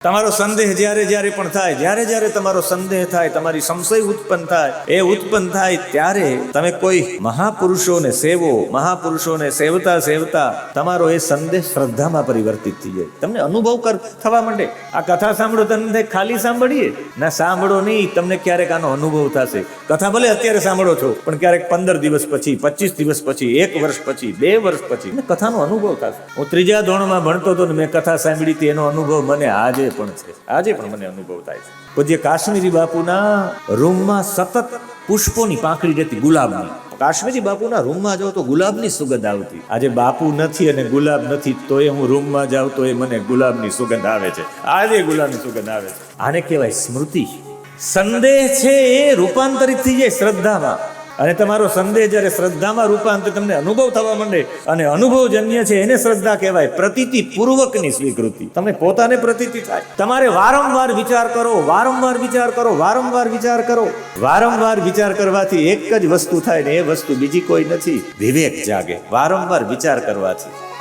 તમારો સંદેહ જ્યારે જ્યારે પણ થાય, જ્યારે જ્યારે તમારો સંદેહ થાય, તમારી સંશય ઉત્પન્ન થાય, એ ઉત્પન્ન થાય ત્યારે તમે કોઈ મહાપુરુષોને સેવો. મહાપુરુષોને સેવતા સેવતા તમારો એ સંદેહ શ્રદ્ધામાં પરિવર્તિત થઈ જાય. તમને અનુભવ થવા માંડે. આ કથા સાંભળો, તમને ખાલી સાંભળીએ ના, સાંભળો નહીં, તમને ક્યારેક આનો અનુભવ થશે. કથા ભલે અત્યારે સાંભળો છો, પણ ક્યારેક 15 દિવસ પછી, 25 દિવસ પછી, 1 વર્ષ પછી, 2 વર્ષ પછી કથાનો અનુભવ થશે. હું 3જા ધોરણમાં ભણતો હતો ને મેં કથા સાંભળી હતી, એનો અનુભવ મને આજે પણ મને અનુભવ થાય છે. પૂજ્ય કાશ્મીરી બાપુના રૂમમાં સતત પુષ્પોની પાંખડી રહેતી, ગુલાબની. કાશ્મીરી બાપુના રૂમમાં જાઉં તો ગુલાબની સુગંધ આવતી. આજે બાપુ નથી અને ગુલાબ નથી, તો એ હું રૂમમાં જાઉં તો એ મને ગુલાબની સુગંધ આવે છે. આજે ગુલાબની સુગંધ આવે છે. આને કહેવાય સ્મૃતિ. સંદેહ છે એ રૂપાંતરિત થઈ જાય શ્રદ્ધામાં, અને તમારો સંદેહ જ્યારે શ્રદ્ધામાં રૂપાંતર તમને અનુભવ થવા માંડે, અને અનુભવજન્ય છે એને શ્રદ્ધા કહેવાય. પ્રતીતિ પૂર્વકની સ્વીકૃતિ. તમને પોતાને પ્રતીતિ થાય. તમારે વારંવાર વિચાર કરો, વારંવાર વિચાર કરો, વારંવાર વિચાર કરો. વારંવાર વિચાર કરવાથી એક જ વસ્તુ થાય ને એ વસ્તુ બીજી કોઈ નથી, વિવેક જાગે. વારંવાર વિચાર કરવાથી